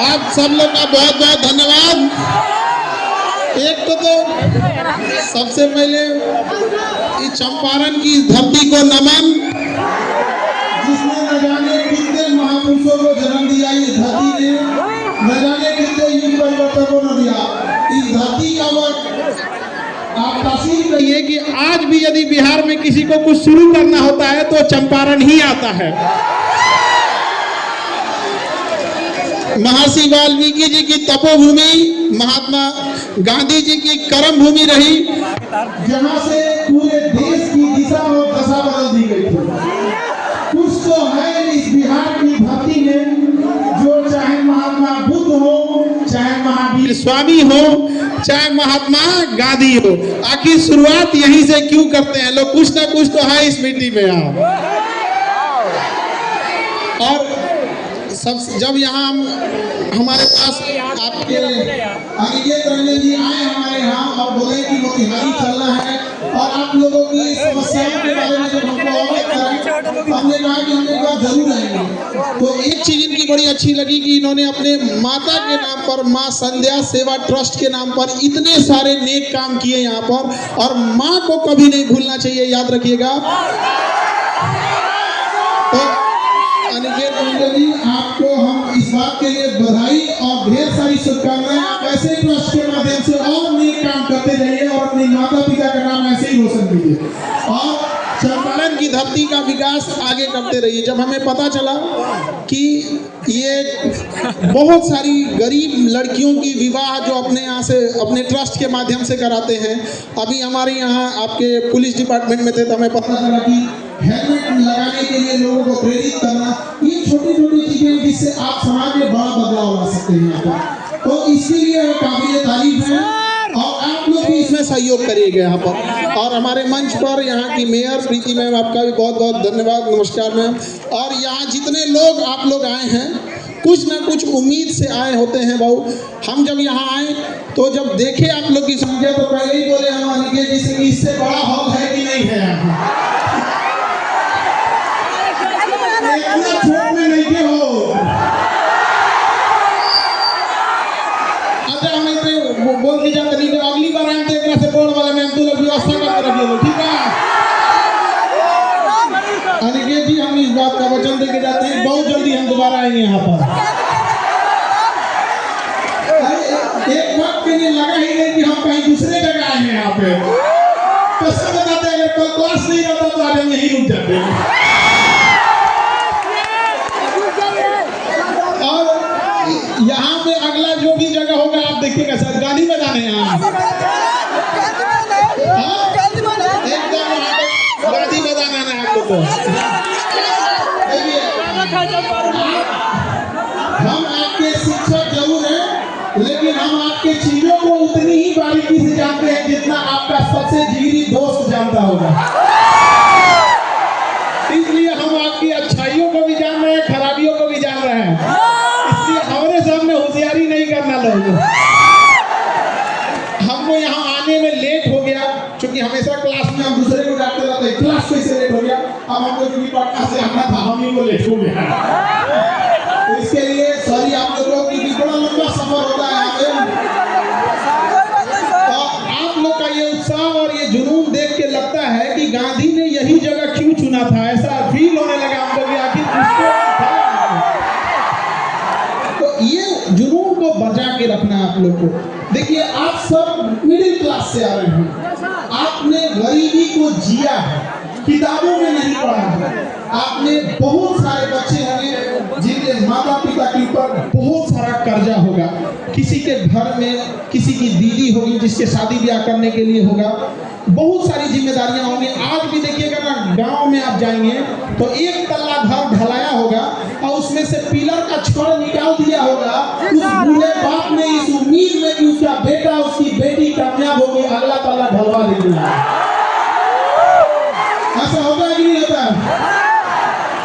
आप सब लोग का बहुत बहुत धन्यवाद। एक तो सबसे पहले इस चंपारण की धरती को नमन, जिसने न जाने कितने महापुरुषों को जन्म दिया। इस धरती ने न जाने कितने युग परिवर्तकों को दिया। इस धरती का वक्त आप तस्वीर करिए कि आज भी यदि बिहार में किसी को कुछ शुरू करना होता है तो चंपारण ही आता है। महर्षि वाल्मीकि जी की तपोभूमि, महात्मा गांधी जी की कर्म भूमि रही, जहां से पूरे देश की दिशा और दशा बदल दी गई थी। कुछ तो है इस बिहार की धरती में, जो चाहे महात्मा बुद्ध हो, चाहे महावीर स्वामी हो, चाहे महात्मा गांधी हो, आखिर शुरुआत यहीं से क्यों करते हैं लोग? कुछ ना कुछ तो है इस मिट्टी में। और सब जब यहाँ हमारे पास आपके अनिकेत रंजन जी आए हमारे यहाँ और बोले कि मोतिहारी चलना है और आप लोगों की समस्याओं के बारे में जब हमको अवगत कराई, हमने कहा कि हम एक बार जरूर आएंगे। तो एक चीज इनकी बड़ी अच्छी लगी कि इन्होंने अपने माता के नाम पर, माँ संध्या सेवा ट्रस्ट के नाम पर इतने सारे नेक काम किए यहाँ पर, और माँ को कभी नहीं भूलना चाहिए, याद रखिएगा। तो अनिकेत रंजन जी, आपको हम इस बात के लिए बधाई और ढेर सारी शुभकामनाएं। आप ऐसे ट्रस्ट के माध्यम से और नेक काम करते रहिए और अपने माता पिता का नाम ऐसे ही रोशन कीजिए और चंपारण की धरती का विकास आगे करते रहिए। जब हमें पता चला कि ये बहुत सारी गरीब लड़कियों की विवाह जो अपने यहाँ से, अपने ट्रस्ट के माध्यम से कराते हैं, अभी हमारे यहाँ आपके पुलिस डिपार्टमेंट में थे तो हमें पता चला कि हेलमेट लगाने के लिए लोगों को प्रेरित करना, ये छोटी छोटी चीजें जिससे आप समाज में बड़ा बदलाव ला सकते हैं यहाँ पर। तो इसके लिए काबिल तारीफ है और आप लोग भी इसमें सहयोग करिएगा यहाँ पर। और हमारे मंच पर यहाँ की मेयर प्रीति मैम, आपका भी बहुत बहुत धन्यवाद। नमस्कार मैम। और यहाँ जितने लोग आप लोग आए हैं, कुछ ना कुछ उम्मीद से आए होते हैं भाऊ। हम जब यहाँ आए तो जब देखे आप लोग की संख्या तो पहले ही बोले हम अनिकेत जी से कि इससे बड़ा हॉल है कि नहीं है यहाँ। छोड़ में नहीं के हो। अच्छा हमें तो बोल के जाते नहीं, तो अगली बार आए तो एक से बोर्ड वाले में हम तो लोग व्यवस्था करके रखिए, ठीक है अनिकेत जी? हम इस बात का वचन देके जाते हैं, बहुत जल्दी हम दोबारा आएंगे यहाँ पर। एक वक्त के लिए लगा ही नहीं कि हम कहीं दूसरे जगह आए हैं यहाँ पे। तो सब बताते हैं अगर कोई क्लास नहीं रहता तो आज हम यहीं रुक जाते हैं। यहाँ पे अगला जो भी जगह होगा आप देखिएगा सर, गाड़ी बजाने यहाँ एकदम गाड़ी बजाना है आपको। हम आपके शिक्षक जरूर हैं, लेकिन हम आपके चीजों को उतनी ही बारीकी से जानते हैं जितना आपका सबसे जिगरी दोस्त जानता होगा। इसलिए हम आपकी अच्छाइयों को भी जान रहे हैं, खराबियों को भी जान रहे हैं। हमारे सामने होशियारी नहीं करना लोगों। हमको यहाँ आने में लेट हो गया, क्योंकि हमेशा क्लास में हम दूसरे को डांटते रहते हैं, क्लास कैसे लेट हो गया। अब हमको क्योंकि पटना से आना था, हम ही को लेट हो गया। तो इसके लिए सॉरी आप लोगों की, बड़ा लंबा सफर होता है यहाँ पे। और आप लोग का ये उत्साह और ये जुनून देख के लगता है कि गांधी ने यही जगह क्यों चुना था, ऐसा फील होने लगा हमको कि आखिर उसको ये जुनून को बचा के रखना आप लोग को। देखिए आप सब मिडिल क्लास से आ रहे हैं, आपने गरीबी को जिया है, किताबों में नहीं पढ़ा है। आपने बहुत सारे बच्चे होंगे जिनके माता पिता के ऊपर बहुत सारा कर्जा होगा, किसी के घर में किसी की दीदी होगी जिसके शादी ब्याह करने के लिए होगा, बहुत सारी जिम्मेदारियां होंगी। आज भी देखिएगा ना, गांव में आप जाएंगे तो एक तल्ला घर ढलाया होगा और उसमें से पिलर का छड़ निकाल दिया होगा। उस बूढ़े बाप ने इस उम्मीद में कि उसका बेटा उसकी बेटी कामयाब होगी, अगला तल्ला ढलवा देगा। ऐसा होता है कि नहीं होता?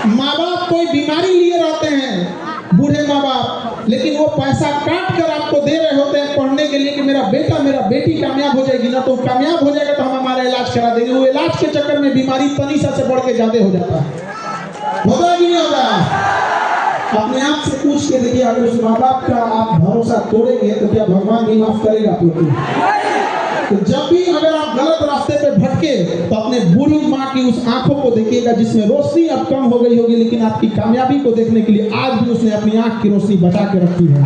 माँ बाप कोई बीमारी लिए रहते हैं, बूढ़े माँ बाप, लेकिन वो पैसा काट कर आपको दे रहे होते हैं पढ़ने के लिए कि मेरा बेटा मेरा बेटी कामयाब हो जाएगी ना, तो कामयाब हो जाएगा तो हम हमारा इलाज करा देंगे। वो इलाज के चक्कर में बीमारी तनीसा से बढ़ के ज्यादा हो जाता है। होता कि नहीं होता? अपने आप से पूछ के देखिए, अगर उस माँ बाप का आप भरोसा तोड़ेंगे तो क्या भगवान नहीं माफ करेगा आप लोग को? तो जब भी अगर आप गलत रास्ते पे भटके तो अपने बूढ़ी माँ की उस आंखों को देखिएगा जिसमें रोशनी अब कम हो गई होगी, लेकिन आपकी कामयाबी को देखने के लिए आज भी उसने अपनी आंख की रोशनी बचा के रखी है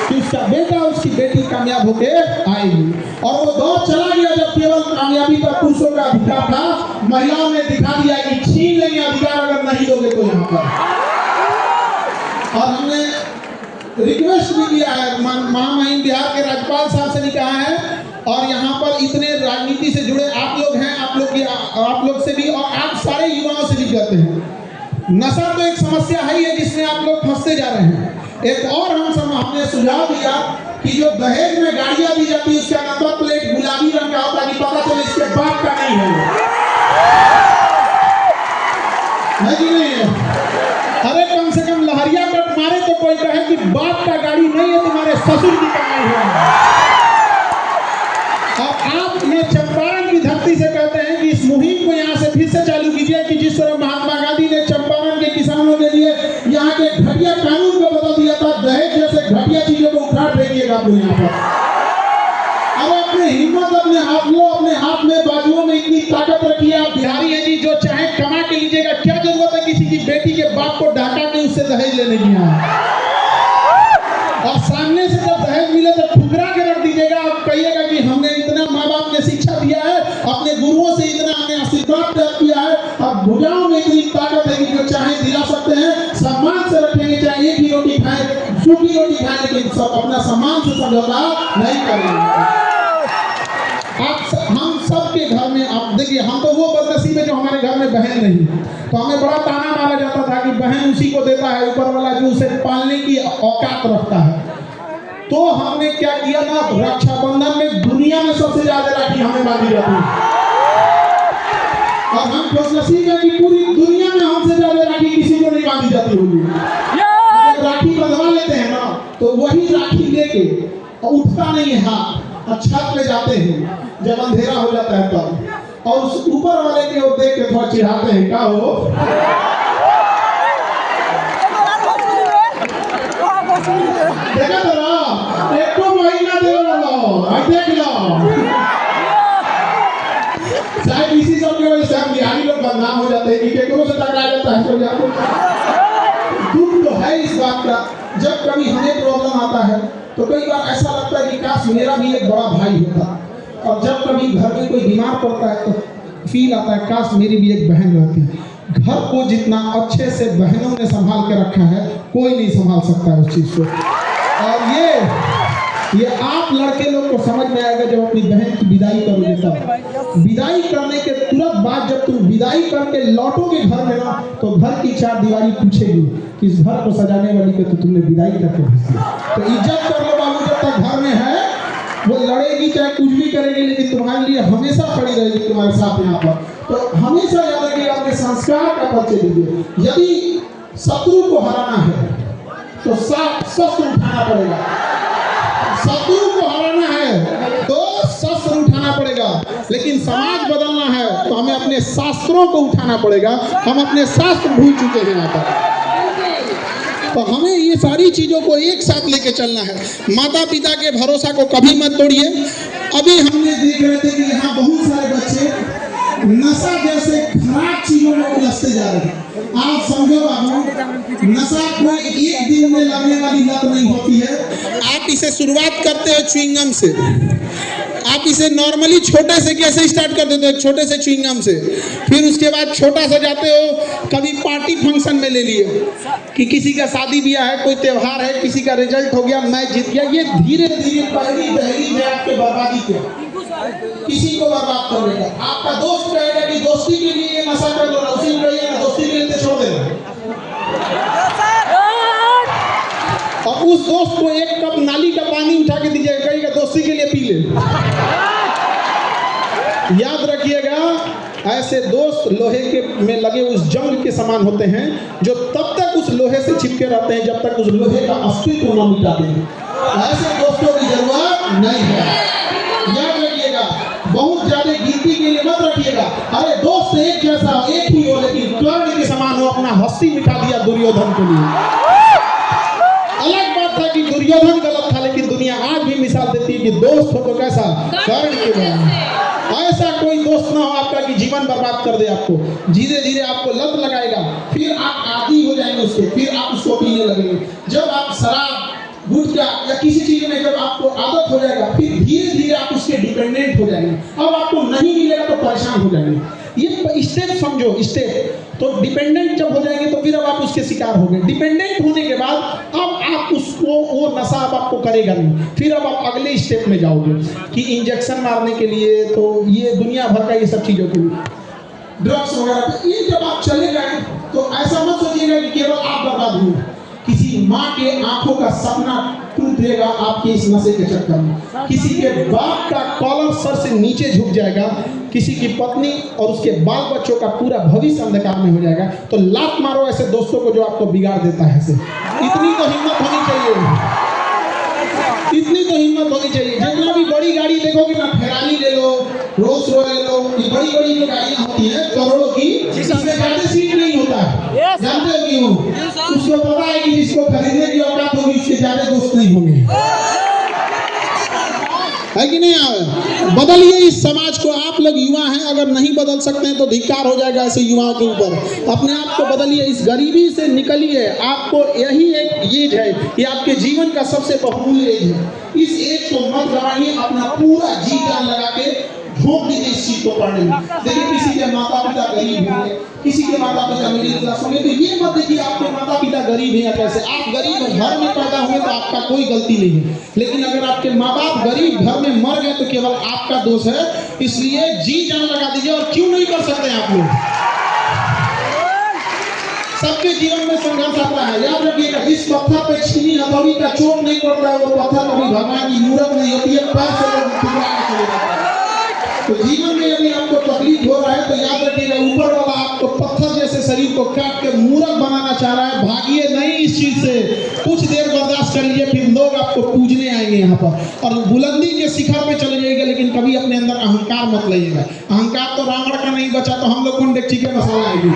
कि उसका बेटा उसकी बेटी कामयाब होके आएगी। और वो दौर चला गया जब केवल कामयाबी का पुरुषों का अधिकार था, महिलाओं ने दिखा दिया कि छीन लेंगे अधिकार अगर नहीं दोगे तो यहाँ पर। और हमने रिक्वेस्ट भी किया है, महामहिम बिहार के राज्यपाल साहब से भी कहा है, और यहाँ पर इतने राजनीति से जुड़े आप लोग हैं, आप लोग से भी और आप सारे युवाओं से भी कहते हैं, नशा तो एक समस्या है ही है जिसमें आप लोग फंसते जा रहे हैं। एक और हमने सुझाव दिया कि जो दहेज में गाड़ियां दी जाती है उसका नंबर प्लेट गुलाबी रंग का होता है कि पता चले इसके बाप का नहीं है कि नहीं है। अरे कम से कम लहरिया कट मारे तो कोई कहे कि बाप का गाड़ी नहीं है, तुम्हारे ससुर की कमाई है। और आप ये चंपारण की धरती से कहते हैं कि इस मुहिम को यहाँ से फिर से चालू कीजिए कि जिस तरह महात्मा गांधी ने चंपारण के किसानों के लिए यहाँ के घटिया कानून को बदल दिया था, दहेज जैसे घटिया चीजों को उठा फेंकिएगा आप यहाँ पर। अब अपने हिम्मत अपने हाथ में बाजुओं में इतनी ताकत रखिए। आप बिहारी हैं जी, जो चाहे कमा के लीजिएगा, क्या जरूरत है किसी की बेटी के बाप को डाका के उससे दहेज लेने की। और सामने से जब दहेज मिले तो ठुकरा के रख दीजिएगा। आप कहिएगा कि हमने इतना माँ बाप ने शिक्षा दिया है, अपने गुरुओं से इतना हमने आशीर्वाद प्राप्त किया है, अब भुजाओं में इतनी ताकत है कि जो चाहे दिला सकते हैं, सम्मान से रखेंगे, चाहे एक ही रोटी खाएं, सूखी रोटी खाएं, लेकिन सब अपना सम्मान से समझौता नहीं करेंगे। हम सबके घर में आप देखिए, हम तो वो बदनसीब है जो हमारे घर में बहन नहीं, तो हमें बड़ा ताना मारा जाता था कि बहन उसी को देता है ऊपर वाला जो उसे पालने की औकात रखता है। तो हमने क्या किया ना, रक्षाबंधन में दुनिया में सबसे ज्यादा राखी हमें बांधी जाती है। और हम खुशनसीब है कि पूरी दुनिया में हमसे ज्यादा राखी किसी को नहीं बांधी जाती होगी। राखी बंधवा लेते हैं ना, तो वही राखी लेके उठता नहीं है हाथ, छत पे जाते हैं जब अंधेरा हो जाता है तब, और उस ऊपर वाले की ओर देख के थोड़ा चिढ़ाते हैं, क्या हो देखा तो ना, एक तो महीना दे लो, देख लो। शायद इसी सब की वजह से हम बिहारी लोग बदनाम हो जाते हैं कि केकरों से टकरा जाता है तो जाते। दुख तो है इस बात का, जब कभी हमें प्रॉब्लम आता है तो कई बार ऐसा लगता है कि काश मेरा भी एक बड़ा भाई होता, और जब कभी घर में कोई बीमार पड़ता है तो फील आता है काश मेरी भी एक बहन रहती। घर को जितना अच्छे से बहनों ने संभाल के रखा है, कोई नहीं संभाल सकता है उस चीज को। और ये आप लड़के लोग को समझ में आएगा जब अपनी बहन की विदाई करोगे तब। विदाई करने के तुरंत बाद जब तुम विदाई करके लौटोगे घर में ना, तो घर की चार दीवारी पूछेगी कि इस घर को सजाने वाली के तो तुमने विदाई करके भेज दिया। तो इज्जत कर लो बाबू, जब तक घर में है वो लड़ेगी चाहे कुछ भी करेगी, लेकिन तुम्हारे लिए हमेशा खड़ी रहेगी तुम्हारे साथ यहाँ पर। तो हमेशा याद रखिए, अपने संस्कार का परिचय दीजिए। यदि शत्रु को हराना है तो शस्त्र उठाना पड़ेगा, शत्रु को हराना है तो शस्त्र उठाना पड़ेगा, लेकिन समाज बदलना है तो हमें अपने शास्त्रों को उठाना पड़ेगा। हम अपने शास्त्र भूल चुके हैं यहाँ पर, तो हमें ये सारी चीजों को एक साथ लेके चलना है। माता पिता के भरोसा को कभी मत तोड़िए। अभी हमने देख रहे थे कि यहाँ बहुत सारे बच्चे नशा जैसे खराब चीजों में उलझते जा रहे हैं। आप समझो बाबू, नशा कोई एक दिन में लगने वाली लत नहीं होती है। आप इसे शुरुआत करते हो च्युइंगम से, आप इसे नॉर्मली छोटे से कैसे स्टार्ट कर देते हो, छोटे से च्युइंगम से, फिर उसके बाद छोटा सा जाते हो, कभी पार्टी फंक्शन में ले लिए कि किसी का शादी ब्याह है, कोई त्योहार है, किसी का रिजल्ट हो गया, मैं जीत गया। ये धीरे धीरे पहली दहलीज है आपके बर्बादी के, किसी को बर्बाद कर देगा। आपका दोस्त कहेगा कि दोस्ती के लिए ये नशा कर लो, उसी में रहिएगा, दोस्ती के लिए छोड़ देना। और उस दोस्त को एक कप नाली का पानी उठा के दीजिएगा, कहेगा दोस्ती के लिए पी ले। याद रखिएगा, ऐसे दोस्त लोहे के में लगे उस जंग के समान होते हैं जो तब तक उस लोहे से चिपके रहते हैं जब तक उस लोहे का अस्तित्व न मिटा दें। ऐसे दोस्तों की जरूरत नहीं है। याद रखिएगा, बहुत ज्यादा गिनती के लिए मत रखिएगा। अरे दोस्त एक जैसा एक ही हो, लेकिन कर्ण के समान हो, अपना हस्ती मिटा दिया दुर्योधन के लिए। अलग बात था कि दुर्योधन गलत था, लेकिन दुनिया आज भी मिसाल देती है कि दोस्त हो तो कैसा कर्ण के बराबर। ऐसा कोई दोस्त ना हो आपका कि जीवन बर्बाद कर दे आपको, धीरे धीरे आपको लत लगाएगा, फिर आप आदी हो जाएंगे उसके, फिर आप उसको पीने लगेंगे। जब आप शराब गुटखा या किसी चीज में जब आपको आदत हो जाएगा, फिर धीरे धीरे आप उसके डिपेंडेंट हो जाएंगे। अब आपको नहीं मिलेगा तो परेशान हो जाएंगे। ये स्टेप समझो, स्टेप। तो डिपेंडेंट जब हो जाएंगे तो फिर अब आप उसके शिकार हो गए। डिपेंडेंट होने के बाद अब आप उसको वो नशा अब आपको करेगा नहीं, फिर अब आप अगले स्टेप में जाओगे कि इंजेक्शन मारने के लिए, तो ये दुनिया भर का ये सब चीजों के लिए ड्रग्स वगैरह, ये जब आप चले गए तो ऐसा मत सोचिएगा कि केवल आप बर्बाद हुए। किसी माँ के आंखों का सपना टूट जाएगा आपके इस नशे के चक्कर में। किसी के बाप का कॉलर सर से नीचे झुक जाएगा। किसी की पत्नी और उसके बाल बच्चों का पूरा भविष्य अंधकार में हो जाएगा। तो लात मारो ऐसे दोस्तों को जो आपको बिगाड़ देता है। इतनी तो हिम्मत होनी चाहिए, इतनी तो हिम्मत होनी चाहिए। जितना भी बड़ी गाड़ी देखोगे ना, फेरारी ले लो, रोल्स रॉयस ले लो, ये बड़ी बड़ी जो गाड़ियाँ होती हैं करोड़ों की, इसमें ज्यादा सीट नहीं होता है। जानते हो क्यों? उसको पता है कि जिसको खरीदने की औकात होगी उसके ज्यादा दोस्त नहीं होंगे, है कि नहीं? बदलिए इस समाज को। आप लोग युवा हैं, अगर नहीं बदल सकते हैं तो धिक्कार हो जाएगा ऐसे युवाओं के ऊपर। अपने आप को बदलिए, इस गरीबी से निकलिए। आपको यही एक एज है, ये आपके जीवन का सबसे बहुमूल्य एज है। इस एज को मत गवाइए, अपना पूरा जी जान लगा के झोंक दीजिए इस चीज को पढ़ने में। देखिए किसी के माता पिता गरीब होंगे, किसी के माता पिता मिडिल क्लास होंगे, तो ये मत देखिए आपके माता पिता गरीब हैं या कैसे। आप गरीब घर में पैदा हुए तो आपका कोई गलती नहीं है, लेकिन अगर आपके माँ बाप गरीब घर में मर गए तो केवल आपका दोष है। इसलिए जी जान लगा दीजिए। और क्यों नहीं कर सकते आप लोग? सबके जीवन में संघर्ष आता है, याद रखिएगा। जिस पत्थर पे छीनी हथौड़ी का चोट नहीं पड़ता है, वो पत्थर कभी भगवान की मूर्त नहीं होती है, पैर से लोग टुकड़ा के चले जाते हैं। तो जीवन में यदि आपको तकलीफ हो रहा है तो याद रखिएगा, ऊपर वाला आपको पत्थर जैसे शरीर को काट के मूर्त बनाना चाह रहा है। भागिए नहीं इस चीज से, कुछ देर बर्दाश्त करिए, फिर लोग आपको पूजने आएंगे यहाँ पर, और बुलंदी के शिखर पे चले जाइएगा। लेकिन कभी अपने अंदर अहंकार मत लाइएगा। अहंकार तो रावण का नहीं बचा, तो हम लोग कौन डेगची के मसाला आएगी?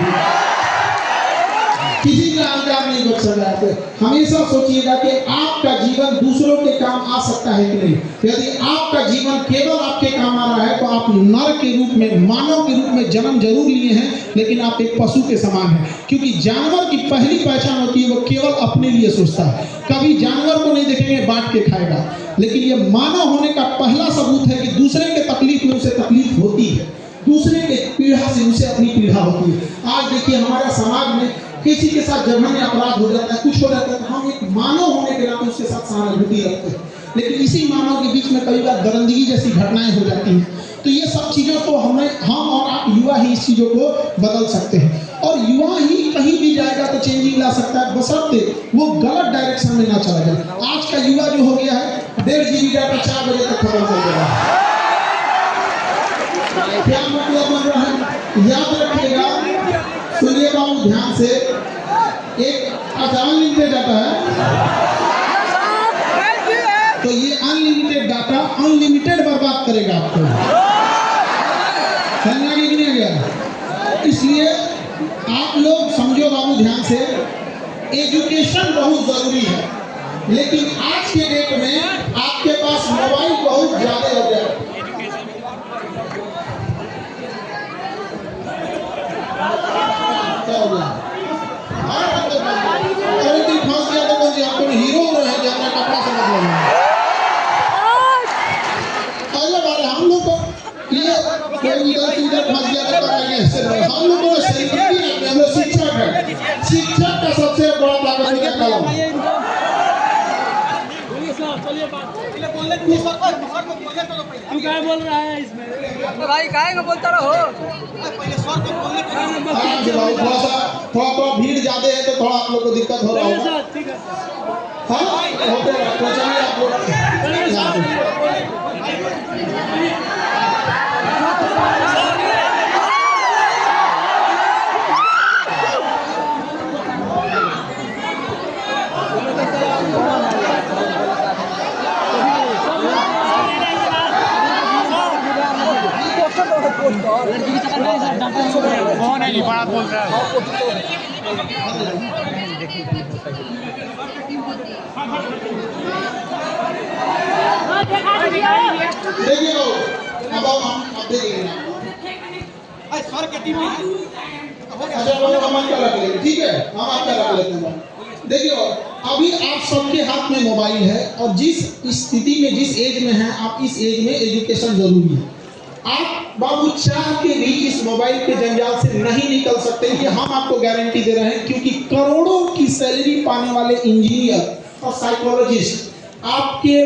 किसी का अहंकार नहीं बच सकता है। हमेशा सोचिएगा कि आपका जीवन दूसरों के काम आ सकता है कि नहीं। यदि आपका जीवन केवल आपके काम आ रहा है तो आप नर के रूप में, मानव के रूप में जन्म जरूर लिए हैं, लेकिन आप एक पशु के समान हैं। क्योंकि जानवर की पहली पहचान होती है वो केवल अपने लिए सोचता है। कभी जानवर को नहीं देखेंगे बांट के खाएगा। लेकिन ये मानव होने का पहला सबूत है कि दूसरे के तकलीफ में उसे तकलीफ होती है, दूसरे के पीड़ा से उसे अपनी पीड़ा होती है। आज देखिए हमारे समाज में किसी के साथ जघन्य अपराध हो जाता है, कुछ हो जाता है, तो हम एक मानव होने के नाते उसके साथ सहानुभूति रखते हैं। लेकिन इसी मानव के बीच में कई बार दरिंदगी जैसी घटनाएं हो जाती हैं। तो ये सब चीज़ों को हम और आप युवा ही इस चीज़ों को बदल सकते हैं। और युवा ही कहीं भी जाएगा तो चेंजिंग ला सकता है, बशर्ते वो गलत डायरेक्शन में ना चला जाए। आज का युवा जो हो गया है, 1.5 GB डाटा 4 बजे तक खत्म कर देगा। क्या मतलब बन रहा है? याद रखिएगा, सुनिए बाबू ध्यान से। एक अनलिमिटेड डाटा है, तो ये अनलिमिटेड डाटा अनलिमिटेड बर्बाद करेगा आपको। समझ आगे कि नहीं गया? इसलिए आप लोग समझो बाबू ध्यान से, एजुकेशन बहुत जरूरी है। लेकिन आज के डेट में आपके पास मोबाइल बहुत ज्यादा हो गया। आपको हीरो रहे जाना कपड़ा से मतलब है। हम लोग को ये कोई इधर फंस गया तो कराएंगे। हम लोग को सेलिब्रिटी हम लोग शिक्षक है। शिक्षक का सबसे बड़ा ताकत क्या कलम। तू क्या बोल रहा है इसमें? भाई काहे का बोलता रहो? थोड़ा भीड़ ज्यादा है तो थोड़ा आप लोग को दिक्कत हो रहा होगा। ठीक है। हाँ होते हैं आप लोग। लड़की की कौन है जी बड़ा बोल रहा है? देखिए अब आप देखिए अच्छा हम आपका रख लेंगे, ठीक है, हम आपका रख लेते हैं। देखिए अभी आप सबके हाथ में मोबाइल है और जिस स्थिति में जिस एज में है आप इस एज में एजुकेशन जरूरी है। आप बाबू चाह के भी इस मोबाइल के जंजाल से नहीं निकल सकते, ये हम आपको गारंटी दे रहे हैं, क्योंकि करोड़ों की सैलरी पाने वाले इंजीनियर और साइकोलॉजिस्ट आपके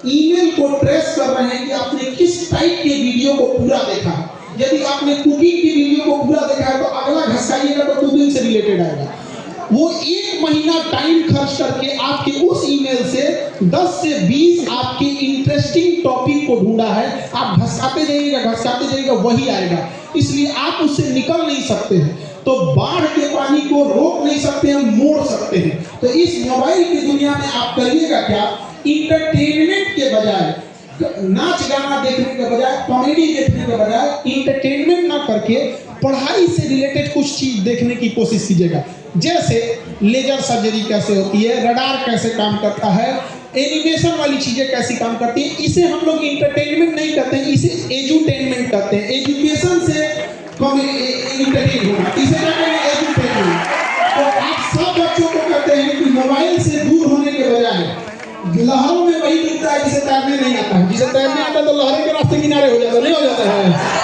ईमेल को ट्रेस कर रहे हैं कि आपने किस टाइप के वीडियो को पूरा देखा है। यदि आपने कुकिंग की वीडियो को पूरा देखा है तो अगला घसकाइएगा तो कुकिंग से रिलेटेड आएगा। वो 1 महीना टाइम खर्च करके आपके उस ईमेल से 10 से 20 आपके इंटरेस्टिंग टॉपिक को ढूंढा है, आप घसकाते जाइएगा वही आएगा। इसलिए आप उससे निकल नहीं सकते हैं। तो बाढ़ के पानी को रोक नहीं सकते हैं, मोड़ सकते हैं। तो इस मोबाइल की दुनिया में आप करिएगा क्या, इंटरटेनमेंट के बजाय, नाच गाना देखने के बजाय, कॉमेडी देखने के बजाय इंटरटेनमेंट ना करके पढ़ाई से रिलेटेड कुछ चीज देखने की कोशिश कीजिएगा। जैसे लेजर सर्जरी कैसे होती है, रडार कैसे काम करता है, एनिमेशन वाली चीजें कैसी काम करती है। इसे हम लोग इंटरटेनमेंट नहीं कहते हैं, इसे एजुटेनमेंट कहते हैं। एजुकेशन से इंटरटेन होना, इसे कहते हैं एजुटेनमेंट। तो आप सब बच्चों को कहते हैं कि मोबाइल से दूर होने के बजाय लहरों में वही मिलता है जिसे तैरने नहीं आता है। जिसे तैरने आता है तो लहरें के रास्ते किनारे हो जाता है, नहीं हो जाता है।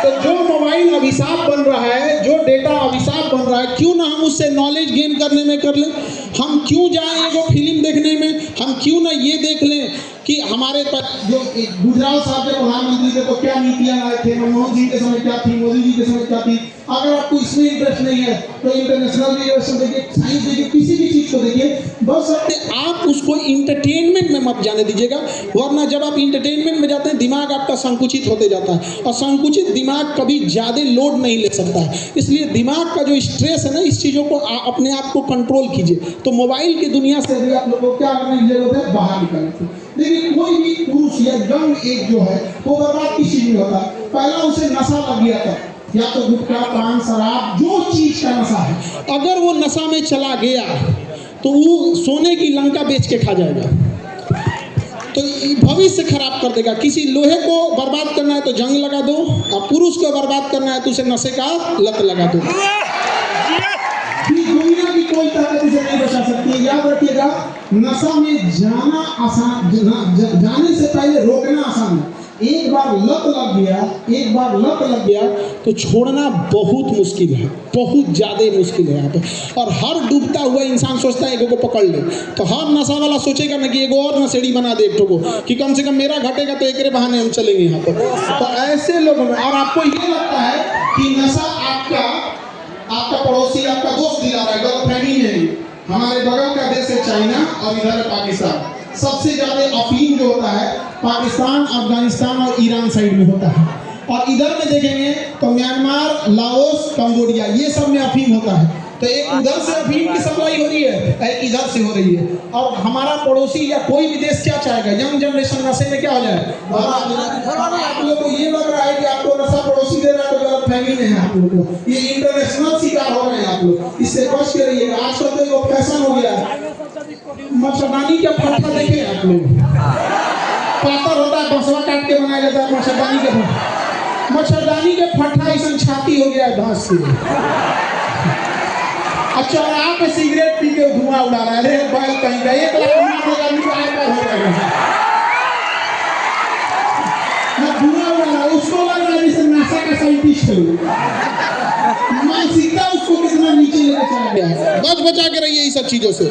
तो जो मोबाइल अभिशाप बन रहा है, जो डेटा अभिशाप बन रहा है, क्यों ना हम उससे नॉलेज गेन करने में कर लें। हम क्यों जाएं एगो फिल्म देखने में, हम क्यों ना ये देख लें कि हमारे जो गुजराल साहब जब प्रधानमंत्री थे तो क्या नीतियां लाए थे, मनमोहन सिंह के समय क्या थी, मोदी जी के समय क्या थी। अगर आपको इसमें इंटरेस्ट नहीं है तो इंटरनेशनल रिलेशन देखिए, साइंस देखिए, किसी भी चीज को देखिए, बस आप उसको इंटरटेनमेंट में मत जाने दीजिएगा। वरना जब आप इंटरटेनमेंट में जाते हैं दिमाग आपका संकुचित होते जाता है, और संकुचित दिमाग कभी ज़्यादा लोड नहीं ले सकता है। इसलिए दिमाग का जो स्ट्रेस है ना, इस चीज़ों को अपने आप को कंट्रोल कीजिए। तो मोबाइल की दुनिया से भी आप लोगों को क्या करने की जरूरत है, बाहर निकलने। देखिए कोई भी पुरुष या यंग एज जो है वो बर्बाद किस चीज में होता है, पहला उसे नशा लग गया था, या तो गुटखा, पान, शराब, जो चीज का नशा है, अगर वो नशा में चला गया तो वो सोने की लंका बेच के खा जाएगा, तो भविष्य खराब कर देगा। किसी लोहे को बर्बाद करना है तो जंग लगा दो, और पुरुष को बर्बाद करना है तो उसे नशे का लत लगा दो। दुनिया की कोई ताकत इसे नहीं बचा सकती है। याद रखिएगा, नशा में जाना आसान, जाने से पहले रोकना आसान है। एक बार लत लग गया तो छोड़ना बहुत मुश्किल है, बहुत ज़्यादा मुश्किल है यहाँ पे। और हर डूबता हुआ इंसान सोचता है एगो को पकड़ ले, तो हर नशा वाला सोचेगा ना कि एगो और नशेड़ी बना दे एक को, कि कम से कम मेरा घटेगा तो एक बहाने हम चलेंगे यहाँ पर। तो ऐसे लोगों में, और आपको ये लगता है कि नशा आपका पड़ोसी, आपका दोस्त दिला रहा है, गर्लफ्रेंड ही नहीं। हमारे बगल का देश है चाइना और इधर है पाकिस्तान। सबसे ज्यादा अफीम जो होता है पाकिस्तान, अफगानिस्तान और ईरान साइड में होता है, और इधर में देखेंगे तो म्यांमार, लाओस, कंबोडिया, ये सब में अफीम होता है। तो एक उधर से अफीम की सप्लाई हो रही है, एक इधर से हो रही है। और हमारा पड़ोसी या कोई भी देश क्या चाहेगा, यंग जनरेशन नशे में क्या हो जाए। आप लोगों को ये लग रहा है कि आपको नशा पड़ोसी दे रहा है तो गलत फहमी में है आप लोगों को, ये इंटरनेशनल शिकार हो रहे हैं आप लोग, इससे बच के रहिएगा। आजकल तो ये फैशन हो गया है, मच्छरदानी का फट्टा देखे आप लोग, पातर होता है, बसवा काट के बनाया जाता है मच्छरदानी के फट्टा ऐसा छाती हो गया है घास से। अच्छा, आप सिगरेट पी के धुआं उड़ा रहा है, अरे बैल कहीं का 1 लाख हो जाएगा, धुआं उड़ा रहा है, उसको लग रहा है जैसे नासा का साइंटिस्ट है। मानसिकता उसको कितना नीचे लेके चला गया है। बच बचा के रहिए इस सब चीजों से,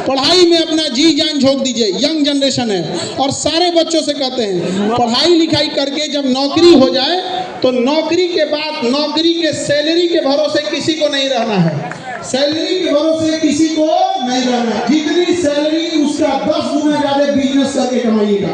पढ़ाई में अपना जी जान झोंक दीजिए। यंग जनरेशन है और सारे बच्चों से कहते हैं पढ़ाई लिखाई करके जब नौकरी हो जाए तो नौकरी के बाद नौकरी के सैलरी के भरोसे किसी को नहीं रहना है, सैलरी के भरोसे किसी को नहीं रहना है। जितनी सैलरी उसका 10 गुना ज्यादा बिजनेस करके कमाइएगा,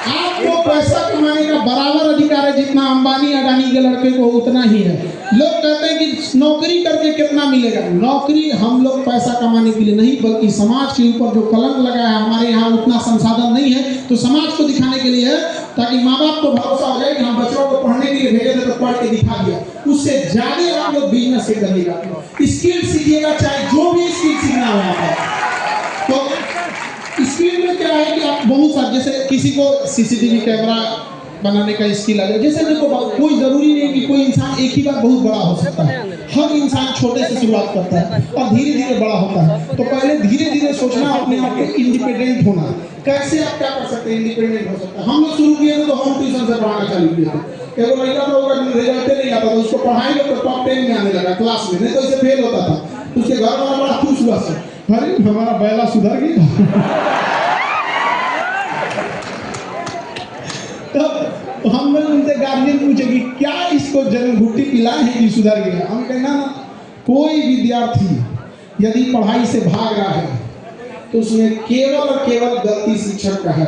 आपको पैसा कमाने का बराबर अधिकार है जितना अंबानी अडानी के लड़के को उतना ही है। लोग कहते हैं कि नौकरी करके कितना मिलेगा। नौकरी हम लोग पैसा कमाने के लिए नहीं, बल्कि समाज के ऊपर जो कलंक लगा है, हमारे यहाँ उतना संसाधन नहीं है, तो समाज को दिखाने के लिए है, ताकि माँ बाप को भरोसा हो जाए कि हम बच्चों को पढ़ने के लिए भेजे थे तो पढ़ के दिखा दिया। उससे ज्यादा आप लोग बिजनेस से करिएगा, स्किल सीखिएगा, चाहे जो भी स्किल सीखना हो आपको। तो स्किल में क्या है कि आप बहुत सारे, जैसे किसी को सीसीटीवी कैमरा बनाने का स्किल आ जाए, जैसे देखो कोई जरूरी नहीं कि कोई इंसान एक ही बार बहुत बड़ा हो सकता है। हर इंसान छोटे से शुरुआत करता है और धीरे धीरे बड़ा होता है। तो पहले धीरे धीरे सोचना, अपने आप को इंडिपेंडेंट होना। कैसे आप क्या कर सकते हैं, इंडिपेंडेंट हो सकते हैं। हम लोग शुरू किए थे तो होम ट्यूशन से पढ़ाना चालू किया था। एगो लड़का तो रिजल्ट नहीं आता था, उसको पढ़ाएंगे तो टॉप 10 में आने लगा क्लास में, नहीं तो इसे फेल होता था। उसके घर वाला बड़ा खुश हुआ से, अरे हमारा बैला सुधर गया। तो हम लोग उनसे गार्जियन पूछे कि क्या इसको जन्म घुट्टी पिलाए हैं कि सुधर गया। हम कहना ना, कोई विद्यार्थी यदि पढ़ाई से भाग रहा है तो उसमें केवल और केवल गलती शिक्षक का है।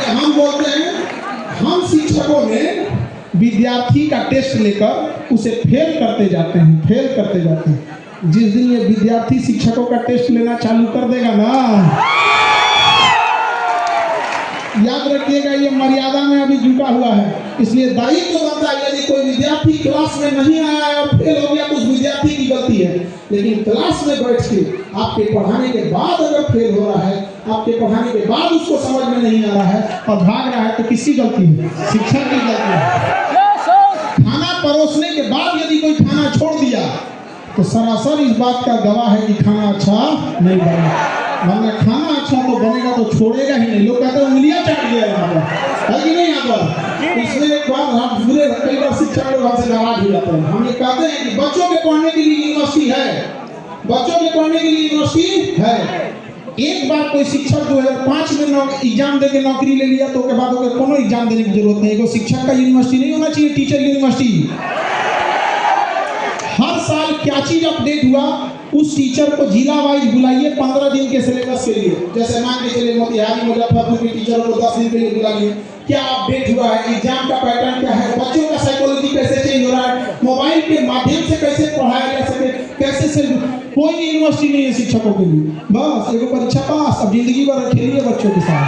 हम बोलते हैं, हम शिक्षकों ने विद्यार्थी का टेस्ट लेकर उसे फेल करते जाते हैं। जिस दिन ये विद्यार्थी शिक्षकों का टेस्ट लेना चालू कर देगा ना, याद रखिएगा ये मर्यादा में अभी झुका हुआ है। इसलिए दायित्व बनता है, यदि कोई विद्यार्थी क्लास में नहीं आया है और फेल हो गया तो उस विद्यार्थी की गलती है। लेकिन क्लास में बैठ के आपके पढ़ाने के बाद अगर फेल हो रहा है, आपके पढ़ाने के बाद उसको समझ में नहीं आ रहा है और भाग रहा है, तो किसकी गलती है? शिक्षक की गलती है। खाना परोसने के बाद यदि कोई खाना छोड़ दिया तो सरासर इस बात का गवाह है कि खाना अच्छा नहीं बना। वरना खाना अच्छा तो बनेगा तो छोड़ेगा ही नहीं। लोग कहते हैं उंगलियां चाट दिया यहाँ पर, है कि नहीं? यहाँ पर इसलिए एक बार हम पूरे कई बार शिक्षक लोग हमसे नाराज हो जाते हैं। हम ये कहते हैं कि बच्चों के पढ़ने के लिए यूनिवर्सिटी है, बच्चों के पढ़ने के लिए यूनिवर्सिटी है। एक बार कोई शिक्षक 2005 में एग्जाम देके नौकरी ले लिया तो उसके बाद कोनो एग्जाम देने की जरूरत नहीं है। शिक्षक का यूनिवर्सिटी नहीं होना चाहिए, टीचर यूनिवर्सिटी। हर साल क्या चीज अपडेट हुआ, उस टीचर को जिला वाइज बुलाइए 15 दिन के सिलेबस के लिए। जैसे मान के चलिए मोतिहारी मुजफ्फरपुर के टीचरों को 10 दिन के लिए बुलाइए, क्या अपडेट हुआ है, एग्जाम का पैटर्न क्या है, बच्चों का साइकोलॉजी कैसे चेंज हो रहा है, मोबाइल के माध्यम से कैसे पढ़ाया जा सके, कैसे से। कोई यूनिवर्सिटी नहीं है शिक्षकों के लिए, बस एगो परीक्षा पास, अब जिंदगी भर खेलिए बच्चों के साथ।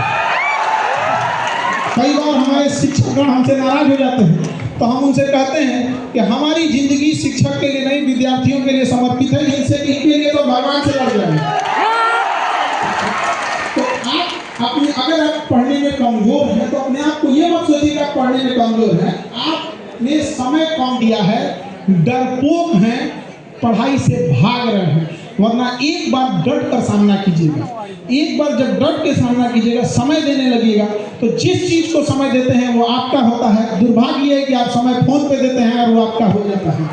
कई बार हमारे शिक्षकगण हमसे नाराज हो जाते हैं तो हम उनसे कहते हैं कि हमारी जिंदगी शिक्षक के लिए नहीं, विद्यार्थियों के लिए समर्पित है। इनके लिए तो भगवान से लड़ जाए। तो आप अपने, अगर आप पढ़ने में कमजोर हैं तो अपने आप को ये मत सोचिए कि आप पढ़ने में कमजोर हैं। आपने समय कम दिया है, डरपोक हैं, पढ़ाई से भाग रहे हैं। वरना एक बार डट कर सामना कीजिएगा। एक बार जब डट के सामना कीजिएगा, समय देने लगिएगा, तो जिस चीज को समय देते हैं वो आपका होता है। दुर्भाग्य है कि आप समय फोन पे देते हैं और वो आपका हो जाता है।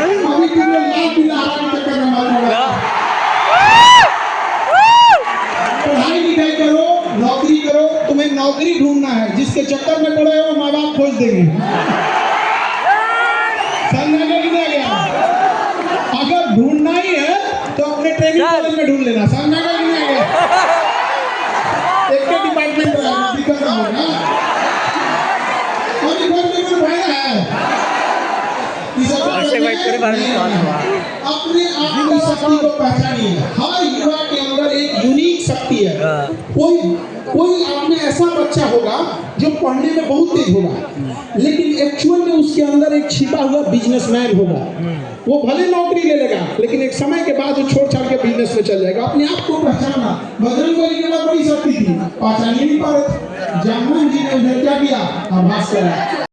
अभी पढ़ाई लिखाई करो, नौकरी करो। तुम्हें नौकरी ढूंढना है, जिसके चक्कर में पड़े हो माँ बाप खोज देंगे। अगर ढूंढना ही है तो अपने ट्रेनिंग कॉलेज में ढूंढ लेना। समझ में नहीं आएगा, एक के डिपार्टमेंट में दिक्कत ना होगा। और डिपार्टमेंट भाई है अपने आप की शक्ति को पहचानिए। हर युवा के अंदर एक यूनिक शक्ति है। कोई आप में ऐसा बच्चा होगा जो पढ़ने में बहुत तेज होगा, लेकिन एक्चुअल में उसके अंदर एक छिपा हुआ बिजनेसमैन होगा। वो भले नौकरी ले लेगा, लेकिन एक समय के बाद वो छोड़ छाड़ के बिजनेस में चल जाएगा। अपने आप को पहचानना। बजरंगबली के बाद बड़ी शक्ति थी, पहचान ही नहीं पा रहे। जामवन जी ने उन्हें क्या किया, आभास करा।